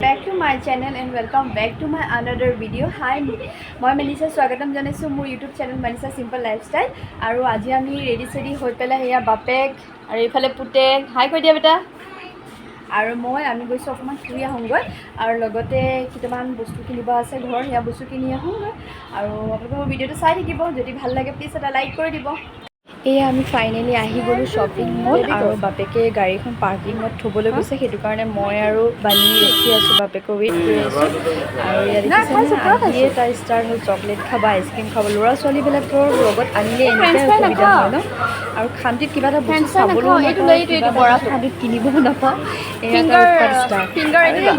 back to my channel and welcome back to my another video. Hi, মই Melissa স্বাগতম জনাইছো মোৰ YouTube channel Melissa simple lifestyle আৰু আজি আমি ৰেডি চেডি হৈ পেলাই হেয়া বাপেক আৰু এইফালে পুতেক হাই কৈ দিয়া বেটা আৰু আমি গৈছোঁ অকণমান ফুৰি আহোঁগৈ আৰু লগতে কেইটামান বস্তু কিনিব আছে ঘৰৰ সেয়া বস্তু কিনি আহোঁগৈ আৰু আপোনালোকে মোৰ ভিডিঅ'টো চাই থাকিব যদি ভাল লাগে প্লিজ এটা লাইক কৰি দিব। এয়া আমি ফাইনেলি আহি গ'লোঁ শ্বপিং মল আৰু বাপেকে গাড়ীখন পাৰ্কিঙত থ'বলৈ গৈছে সেইটো কাৰণে মই আৰু বানি ৰখি আছোঁ বাপেকক ৱেইট কৰি আছোঁ আৰু ইয়াত আহিয়ে তাৰ ষ্টাৰ্ট হ'ল চকলেট খাব আইচক্ৰীম খাব ল'ৰা ছোৱালীবিলাকৰ লগত আনিলে এনেকৈ অসুবিধা হয় ন আৰু শান্তিত কিবা এটা বস্তু চাবলৈও নাপাওঁ শান্তিত কিনিবও নাপাওঁ এয়া তাৰ ষ্টাৰ্ট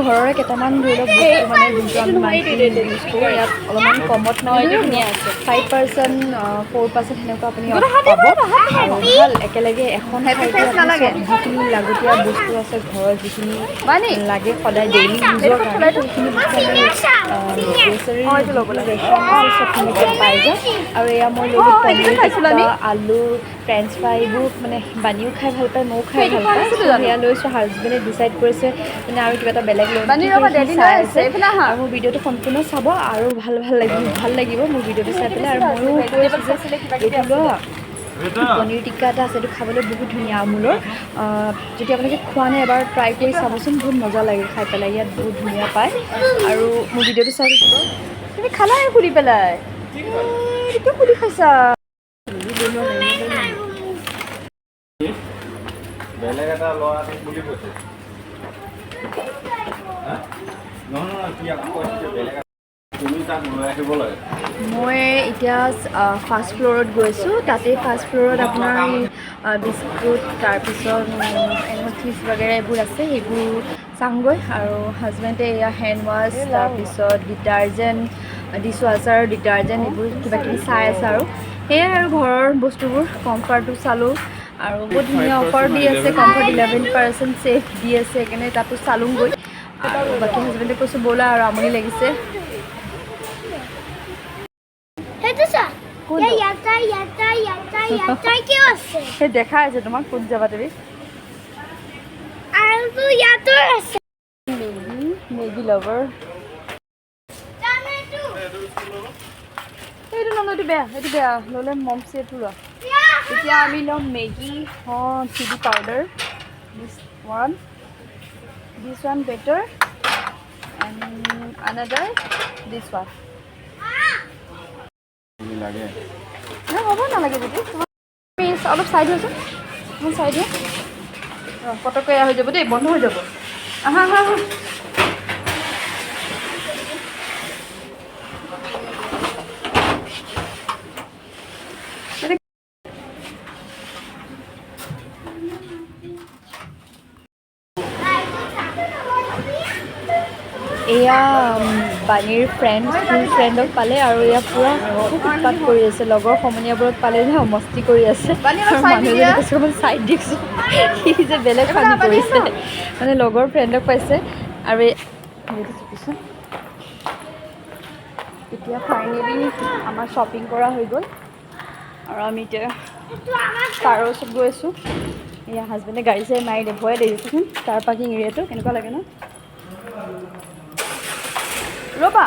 ঘৰৰে কেইটামান ধৰি লওক বস্তু মানে যোনটো আমি মান্থলি ইউজ কৰোঁ ইয়াত অলপমান কমত মানে 5% 4% সেনেকুৱা আপুনি পাব আৰু ভাল একেলগে এখন ঠাইতে যিখিনি লাগতীয়াল বস্তু আছে ঘৰত যিখিনি লাগে সদায় ডেইলি ইউজৰ কাৰণে সেইখিনি বস্তু পাই যায় আৰু এয়া মই ল'লোঁ পনীৰ টিক্কা আলু ফ্ৰেঞ্চ ফ্ৰাই এইবোৰ মানে বানিও খাই ভাল পায় ময়ো খাই ভাল পাওঁ সেয়া লৈছোঁ হাজবেণ্ডে ডিচাইড কৰিছে মানে আৰু কিবা এটা বেলেগ লৈ চাই আছে আৰু মোৰ ভিডিঅ'টো সম্পূৰ্ণ চাব আৰু ভাল লাগিব মোৰ ভিডিঅ'টো চাই পেলাই আৰু ময়ো এইটো লোৱা পনীৰ টিক্কা এটা আছে এইটো খাবলৈ বহুত ধুনীয়া আমুলৰ যদি আপোনালোকে খোৱা নাই এবাৰ ট্ৰাই কৰি চাবচোন বহুত মজা লাগে খাই পেলাই ইয়াত বহুত ধুনীয়া পায় আৰু মোৰ ভিডিঅ'টো চাই থাকিব তুমি খালাই খুলি পেলাই কিয় খুলি খাইছা বেলেগ এটা ল'ৰা বুলি কৈছে মই এতিয়া ফাৰ্ষ্ট ফ্ল'ৰত গৈছোঁ তাতে ফাৰ্ষ্ট ফ্ল'ৰত আপোনাৰ বিস্কুট তাৰপিছত চিজ বাগেৰা এইবোৰ আছে সেইবোৰ চাওঁগৈ আৰু হাজবেণ্ডে এয়া হেণ্ড ৱাছ তাৰপিছত ডিটাৰজেণ্ট ডিছৱাশ্বাৰ ডিটাৰজেণ্ট এইবোৰ কিবাকিবি চাই আছে আৰু সেয়াই আৰু ঘৰৰ বস্তুবোৰ কমফৰ্টটো চালোঁ আৰু বহুত ধুনীয়া অফাৰ দি আছে কমফৰ্ট 11% ছেফ দি আছে সেইকাৰণে তাতো চালোঁগৈ আৰু বাকী হাজবেণ্ডে কৈছোঁ ব'লা আৰু আমনি লাগিছে দেখা আছে তোমাক ক'ত যাবা তুমি মেগী লভাৰ এইটো নলওঁ এইটো বেয়া ল'লে মমচি এইটো লোৱা এতিয়া আমি ল'ম Maggi chilli powder this one better and another this one হ'ব নালাগে যদি তুমি অলপ চাই দিয়াচোন মই চাই দিয়া পটককৈ এয়া হৈ যাব দেই বন্ধ হৈ যাব আহা এয়া বাণীৰ স্কুল ফ্ৰেণ্ডক পালে আৰু এয়া পূৰা খুব উৎপাত কৰি আছে লগৰ সমনীয়াবোৰত পালে যে মস্তি কৰি আছে আৰু মানুহজনে কিছুমান চাইড দিছোঁ সি যে বেলেগ পানী কৰিছে মানে লগৰ ফ্ৰেণ্ডক পাইছে আৰু এতিয়া ফাইনেলি আমাৰ শ্বপিং কৰা হৈ গ'ল আৰু আমি এতিয়া কাৰৰ ওচৰত গৈ আছোঁ এয়া হাজবেণ্ডে গাড়ী চাড়ী মাৰি ভয়ে দেখিছোঁচোন কাৰ পাৰ্কিং এৰিয়াটো কেনেকুৱা লাগে ন ৰ'বা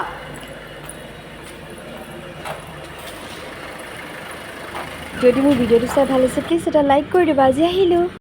যদি মোৰ ভিডিঅ'টো চাই ভাল হৈছে প্লিজ এটা লাইক কৰি দিবা আজি আহিলোঁ।